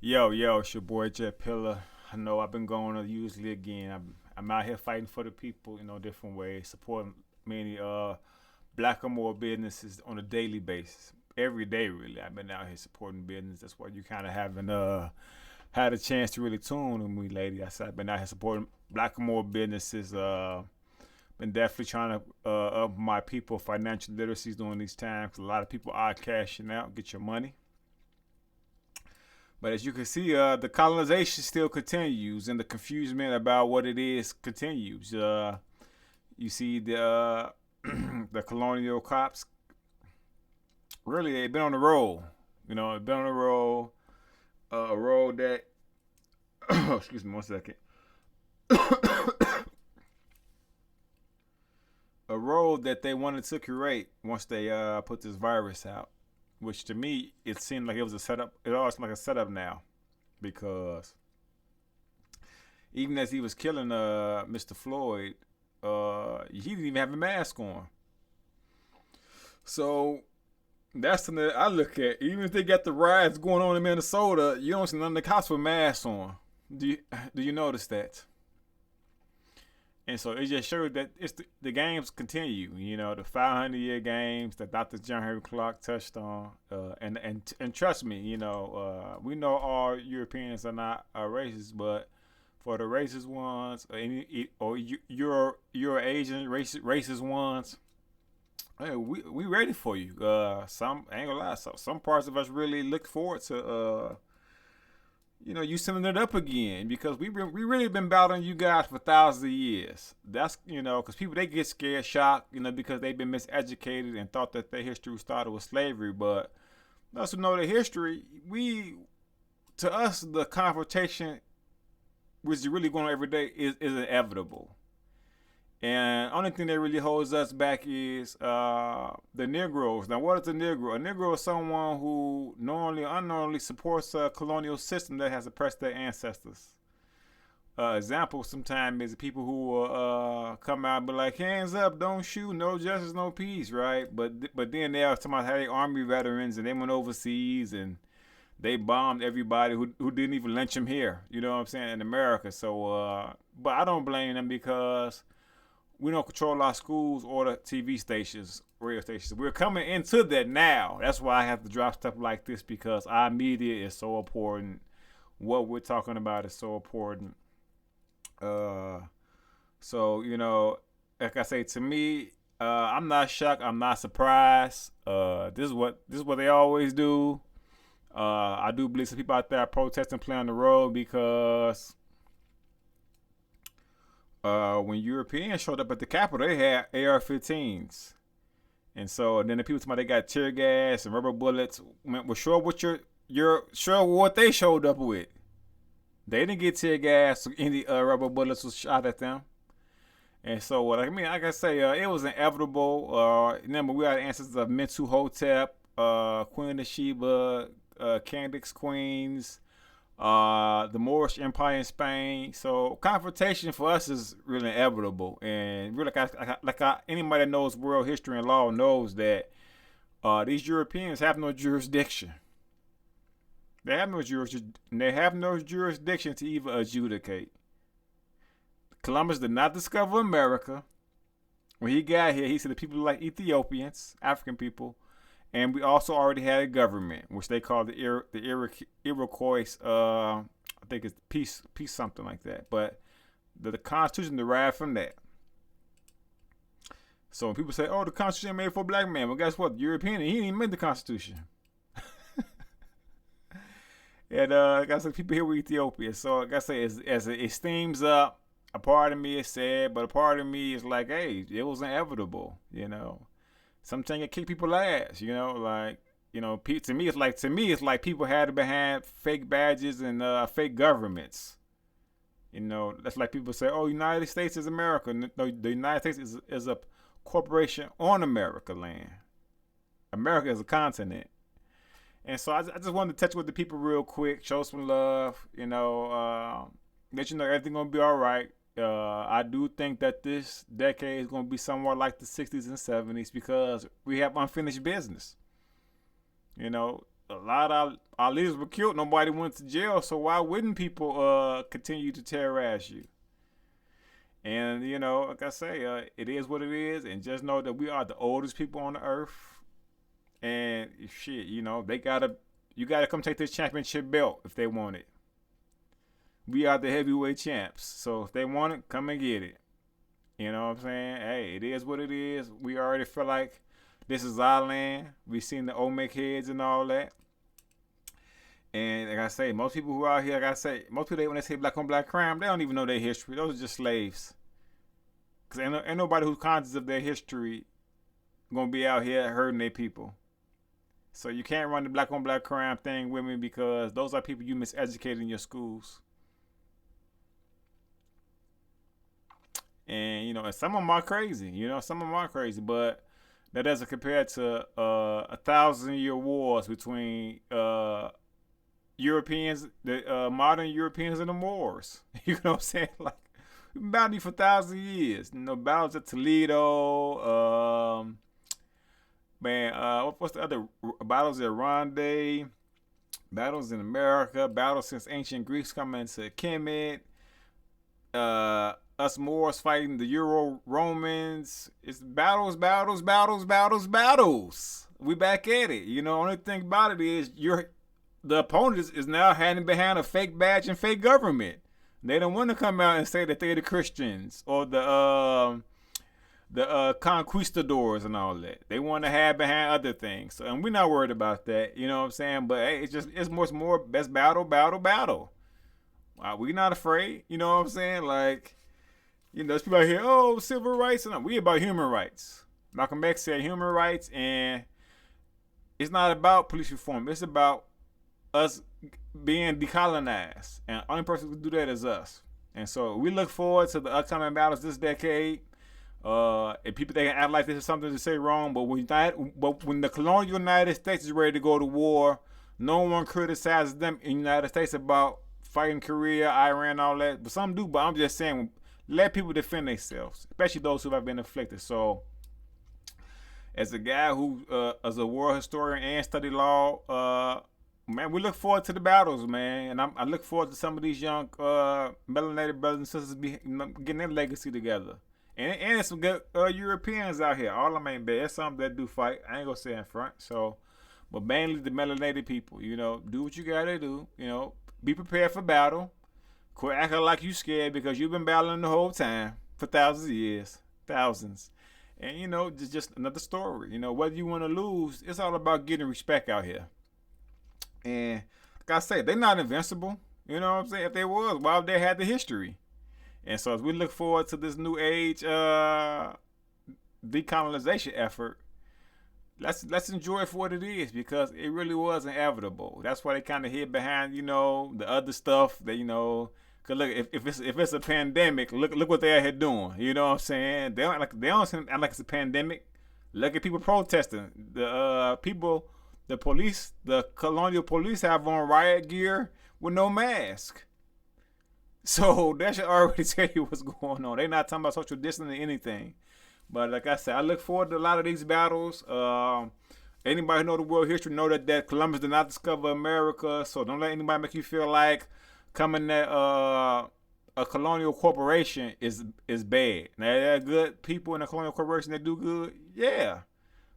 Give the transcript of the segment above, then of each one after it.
Yo, it's your boy Jet Pillar. I know I've been going to usually again. I'm out here fighting for the people, different ways, supporting many black or more businesses on a daily basis. Every day, really, I've been out here supporting business. That's why you kind of haven't had a chance to really tune with me, lady. I said I've been out here supporting black or more businesses. Been definitely trying to up my people financial literacies during these times. A lot of people are cashing out, get your money. But as you can see, the colonization still continues, and the confusion about what it is continues. You see the colonial cops really they've been on the roll. They've been on the roll, a roll that excuse me one second, a road that they wanted to create once they put this virus out, which to me it seemed like it was a setup. It almost like a setup now, because even as he was killing Mr. Floyd, he didn't even have a mask on. So that's something that I look at. Even if they got the riots going on in Minnesota, you don't see none of the cops with masks on. Do you notice that? And so it just showed that the games continue. The 500-year games that Dr. John Henry Clark touched on, and trust me, we know all Europeans are not racist, but for the racist ones, or your Asian racist ones, hey, we ready for you. Some I ain't gonna lie, some parts of us really look forward to you sending it up again, because we really been battling you guys for thousands of years. That's because people they get scared, shocked, because they've been miseducated and thought that their history started with slavery. But us who know the history, to us the confrontation which is really going on every day is inevitable. And only thing that really holds us back is the Negroes. Now, what is a Negro? A Negro is someone who knowingly or unknowingly supports a colonial system that has oppressed their ancestors. Example sometimes is people who will come out and be like, hands up, don't shoot, no justice, no peace, right? But then they are talking about how they army veterans and they went overseas and they bombed everybody who didn't even lynch them here. You know what I'm saying? In America. So, but I don't blame them, because we don't control our schools or the TV stations, radio stations. We're coming into that now. That's why I have to drop stuff like this, because our media is so important. What we're talking about is so important. So like I say, to me, I'm not shocked. I'm not surprised. This is what they always do. I do believe some people out there are protesting, playing the road, because when Europeans showed up at the Capitol, they had AR-15s, and so then the people talking about they got tear gas and rubber bullets. Well, sure what you're sure what they showed up with. They didn't get tear gas or any rubber bullets was shot at them. And so what I mean, like I say, it was inevitable. Remember, we are the ancestors of Mentu Hotep, Queen of Sheba, Candace Queens, the Moorish Empire in Spain. So confrontation for us is really inevitable, and really, anybody that knows world history and law knows that these Europeans have no jurisdiction. They have no jurisdiction. They have no jurisdiction to even adjudicate. Columbus did not discover America. When he got here, he said the people like Ethiopians, African people, and we also already had a government, which they called the Iroquois. I think it's peace something like that. But the Constitution derived from that. So when people say, "Oh, the Constitution made for a black man," well, guess what? The European, he didn't even make the Constitution. And like I said, people here with Ethiopia. So like I say, as it steams up, a part of me is sad, but a part of me is like, hey, it was inevitable. Sometimes you kick people's ass. To me it's like people had behind fake badges and fake governments. That's like people say, oh, United States is America. No, the United States is a corporation on America land. America is a continent. And so I just wanted to touch with the people real quick, show some love, let you know everything's going to be all right. I do think that this decade is going to be somewhat like the 60s and 70s, because we have unfinished business. a lot of our leaders were killed. Nobody went to jail. So why wouldn't people continue to terrorize you? And you know, like I say, it is what it is. And just know that we are the oldest people on the earth. And shit, you know, you gotta come take this championship belt if they want it. We are the heavyweight champs. So if they want it, come and get it. You know what I'm saying? Hey, it is what it is. We already feel like this is our land. We seen the Olmec heads and all that. And like I say, most people who are out here, like I say, most people when they say black on black crime, they don't even know their history. Those are just slaves. Cause ain't nobody who's conscious of their history gonna be out here hurting their people. So you can't run the black on black crime thing with me because those are people you miseducated in your schools. And you know, and some of them are crazy. You know, some of them are crazy, but that doesn't compare to 1,000-year wars between Europeans, the modern Europeans, and the Moors. You know what I'm saying? Like we've been battling for 1,000 years. You know, battles at Toledo. What's the other battles at Ronde? Battles in America. Battles since ancient Greeks coming to Kemet. Us Moors fighting the Euro Romans. It's battles. We back at it. You know, only thing about it is the opponent is now hiding behind a fake badge and fake government. They don't want to come out and say that they're the Christians or the conquistadors and all that. They want to hide behind other things. So, and we're not worried about that. You know what I'm saying? But hey, it's more best battle. We're not afraid. You know what I'm saying? Like, you know, there's people out here, oh, civil rights. And we about human rights. Malcolm X said human rights, and it's not about police reform. It's about us being decolonized. And the only person who can do that is us. And so we look forward to the upcoming battles this decade. And people they can act like this is something to say wrong, but when the colonial United States is ready to go to war, no one criticizes them in the United States about fighting Korea, Iran, all that. But some do. But I'm just saying, let people defend themselves, especially those who have been afflicted. So, as a guy who, as a war historian and study law, man, we look forward to the battles, man, and I look forward to some of these young melanated brothers and sisters getting their legacy together. And there's some good Europeans out here. All of them ain't bad. There's some that do fight. I ain't gonna say in front. So, but mainly the melanated people. You know, do what you gotta do. You know, be prepared for battle. Quit acting like you scared because you've been battling the whole time for thousands of years, thousands. And you know, just another story. You know, whether you want to lose, it's all about getting respect out here. And like I say, they're not invincible. You know what I'm saying? If they was, why would they have the history? And so as we look forward to this new age decolonization effort, let's enjoy it for what it is because it really was inevitable. That's why they kind of hid behind, you know, the other stuff that, you know, cause look, if it's a pandemic, look what they're here doing. You know what I'm saying? They don't act like it's a pandemic. Look at people protesting. The police, the colonial police have on riot gear with no mask. So that should already tell you what's going on. They're not talking about social distancing or anything. But like I said, I look forward to a lot of these battles. Anybody who know the world history know that Columbus did not discover America. So don't let anybody make you feel like coming at a colonial corporation is bad. Now there are good people in a colonial corporation that do good, yeah.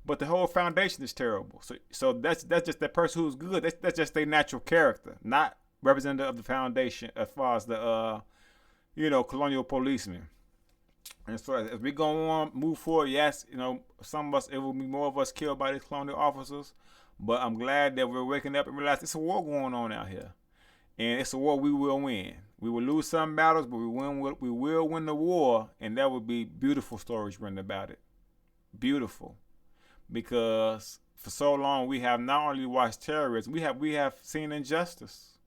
But the whole foundation is terrible. So that's just that person who's good. That's just their natural character, not representative of the foundation as far as the colonial policemen. And so as we go on, move forward, yes, you know, some of us, it will be more of us killed by these colonial officers, but I'm glad that we're waking up and realize it's a war going on out here. And it's a war we will win. We will lose some battles, but we will win the war, and that would be beautiful stories written about it. Beautiful. Because for so long we have not only watched terrorism, we have seen injustice.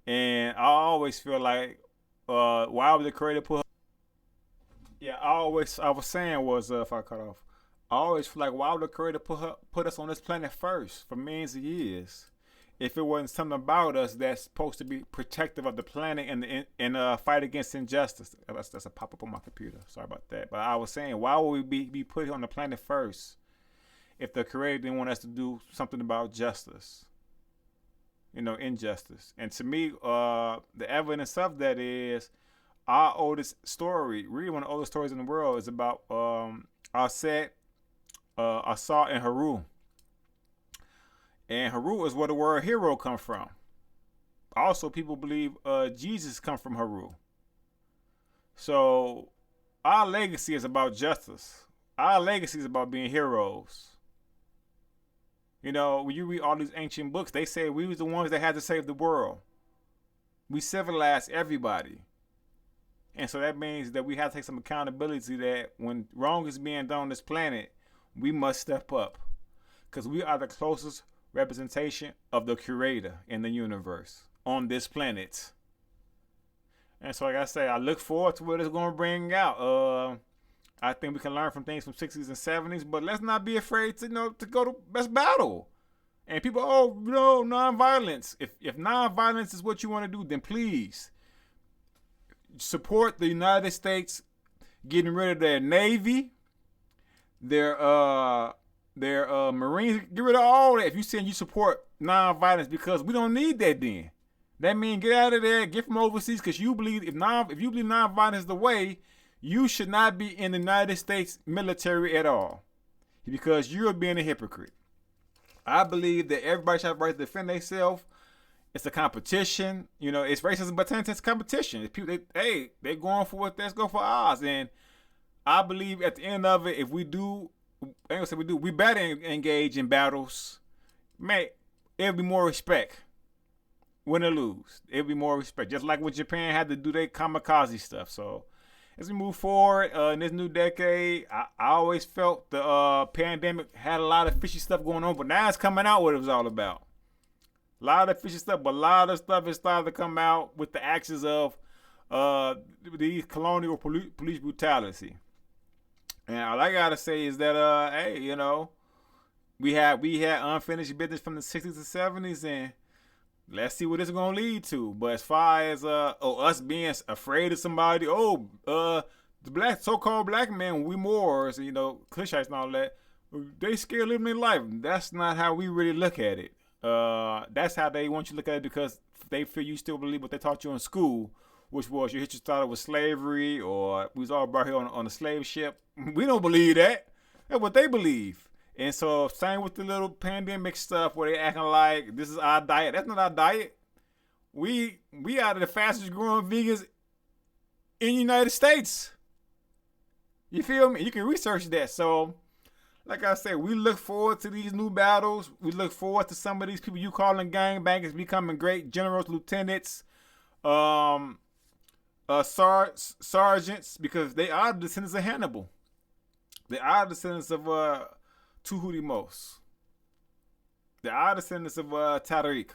And I always feel like why would the creator put her? Yeah, I was saying was if I cut off, I always feel like why would the creator put us on this planet first for millions of years if it wasn't something about us that's supposed to be protective of the planet and fight against injustice. That's a pop up on my computer. Sorry about that. But I was saying, why would we be put on the planet first if the creator didn't want us to do something about justice? injustice. And to me, the evidence of that is our oldest story, really one of the oldest stories in the world, is about Aset, Asa, and Haru. And Haru is where the word hero comes from. Also, people believe Jesus come from Haru. So our legacy is about justice. Our legacy is about being heroes. When you read all these ancient books, they say we was the ones that had to save the world. We civilized everybody. And so that means that we have to take some accountability that when wrong is being done on this planet, we must step up. Because we are the closest representation of the creator in the universe on this planet. And so like I say, I look forward to what it's going to bring out. I think we can learn from things from 60s and 70s, but let's not be afraid to go to best battle. And people, nonviolence. If nonviolence is what you want to do, then please support the United States getting rid of their Navy, their Marines. Get rid of all that. If you saying you support nonviolence, because we don't need that then. That means get out of there, get from overseas, because you believe if you believe nonviolence is the way, you should not be in the United States military at all, because you're being a hypocrite. I believe that everybody should have the right to defend themselves. It's a competition. It's racism, but it's competition. It's people, they're going for what, let's go for ours. And I believe at the end of it, if we do, we better engage in battles. Man, it'll be more respect. Win or lose, it'll be more respect. Just like what Japan had to do their kamikaze stuff. So as we move forward in this new decade, I always felt the pandemic had a lot of fishy stuff going on, but now it's coming out what it was all about. A lot of fishy stuff, but a lot of stuff is starting to come out with the actions of these colonial police brutality. And all I gotta say is that we had unfinished business from the 60s and 70s, and let's see what it's gonna lead to. But as far as us being afraid of somebody, the so-called black men, we Moors, Cushites and all that, they scared living their life. That's not how we really look at it. That's how they want you to look at it, because they feel you still believe what they taught you in school, which was your history started with slavery, or we was all brought here on a slave ship. We don't believe that. That's what they believe. And so same with the little pandemic stuff where they acting like this is our diet. That's not our diet. We are the fastest growing vegans in the United States. You feel me? You can research that. So like I said, we look forward to these new battles. We look forward to some of these people you calling gangbangers becoming great generals, lieutenants, sergeants, because they are the descendants of Hannibal. They are the descendants of Tuhutimos. They are descendants of Tariq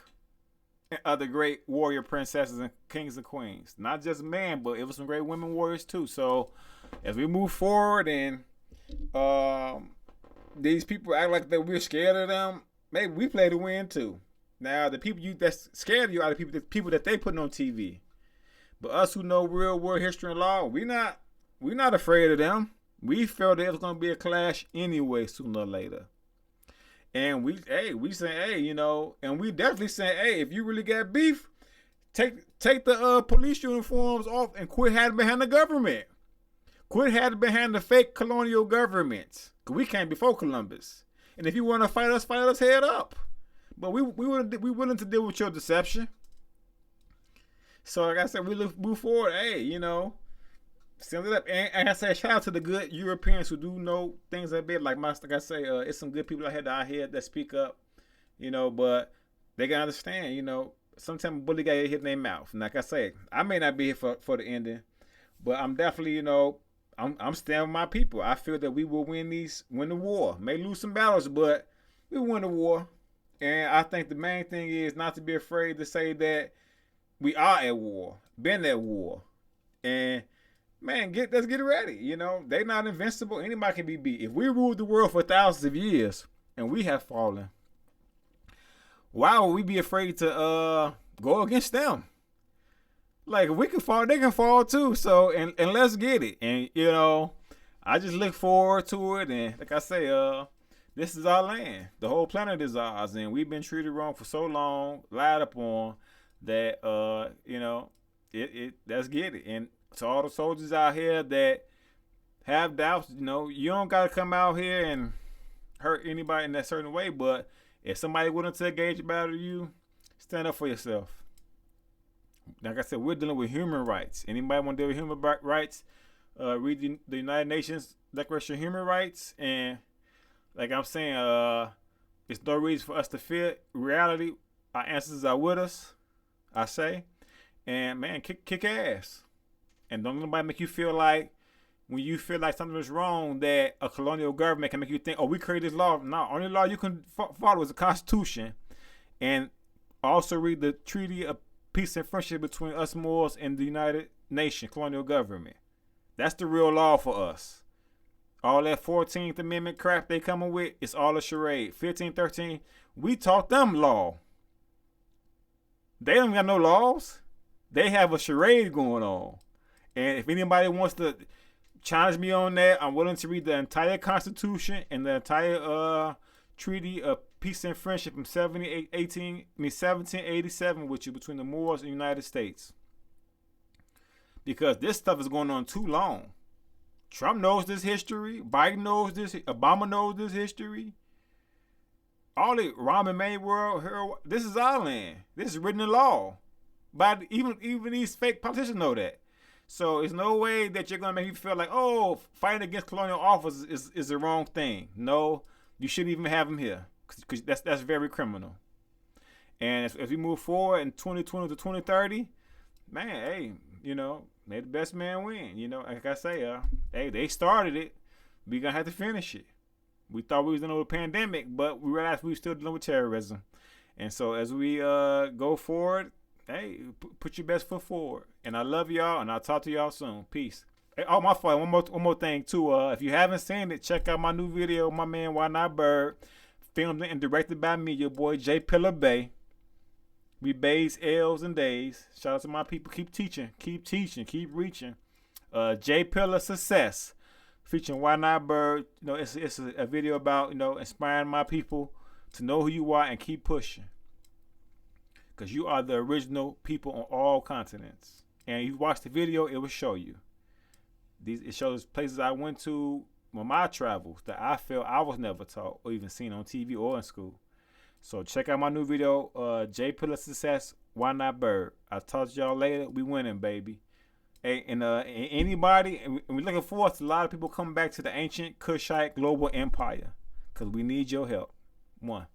and other great warrior princesses and kings and queens. Not just men, but it was some great women warriors too. So as we move forward and these people act like that we're scared of them, maybe we play to win too. Now the people that's scared of you are the people that they putting on TV. But us who know real world history and law, we're not afraid of them. We felt there was gonna be a clash anyway sooner or later. And we say, and we definitely say, if you really got beef, take the police uniforms off and quit hiding behind the government. Quit hiding behind the fake colonial governments. Cause we came before Columbus. And if you want to fight us head up. But we willing to deal with your deception. So like I said, we move forward. Send it up. And I say shout out to the good Europeans who do know things a bit. Like I say, it's some good people out here that speak up, but they can understand, sometimes a bully guy hit in their mouth. And like I say, I may not be here for the ending, but I'm definitely, I'm standing with my people. I feel that we will win the war. May lose some battles, but we win the war. And I think the main thing is not to be afraid to say that we are at war, been at war. And man, let's get ready. They're not invincible. Anybody can be beat. If we ruled the world for thousands of years and we have fallen, why would we be afraid to go against them? Like, if we can fall, they can fall too. So, and let's get it. And, I just look forward to it. And like I say, This is our land. The whole planet is ours, and we've been treated wrong for so long, lied upon that let's get it. And to all the soldiers out here that have doubts, you don't gotta come out here and hurt anybody in that certain way, but if somebody willing to engage about you, stand up for yourself. Like I said, we're dealing with human rights. Anybody want to deal with human rights? Read the United Nations Declaration of Human Rights, and like I'm saying, there's no reason for us to fear reality. Our ancestors are with us, I say, and man, kick ass. And don't let nobody make you feel like, when you feel like something is wrong, that a colonial government can make you think, oh, we created this law. No, only law you can follow is the Constitution. And also read the Treaty of Peace and Friendship between us Moors and the United Nations colonial government. That's the real law for us. All that 14th Amendment crap they coming with, it's all a charade. 15, 13, we taught them law. They don't got no laws. They have a charade going on. And if anybody wants to challenge me on that, I'm willing to read the entire Constitution and the entire Treaty of Peace and Friendship from 1787 with you, between the Moors and the United States. Because this stuff is going on too long. Trump knows this history. Biden knows this. Obama knows this history. All the Rahm Emanuel world, this is our land. This is written in law. But even these fake politicians know that. So it's no way that you're gonna make me feel like, oh, fighting against colonial officers is the wrong thing. No, you shouldn't even have them here, because that's very criminal. And as we move forward in 2020 to 2030, man, hey, may the best man win. Like I say, hey, they started it. We gonna have to finish it. We thought we was dealing with a pandemic, but we realized we were still dealing with terrorism. And so as we go forward, hey, put your best foot forward. And I love y'all, and I'll talk to y'all soon. Peace. Hey, oh, my fault. One more thing, too. If you haven't seen it, check out my new video, my man, Why Not Bird. Filmed and directed by me, your boy, J. Pillar Bay. We bays, L's, and days. Shout out to my people. Keep teaching, keep reaching. J. Pillar Success. Featuring Why Not Bird. It's a video about, inspiring my people to know who you are and keep pushing. Because you are the original people on all continents. And you watch the video, it will show you. It shows places I went to on my travels that I felt I was never taught or even seen on TV or in school. So check out my new video, J. Pillar Success, Why Not Bird. I'll talk to y'all later. We winning, baby. Hey, and anybody, and we're looking forward to a lot of people coming back to the ancient Kushite global empire, because we need your help. One.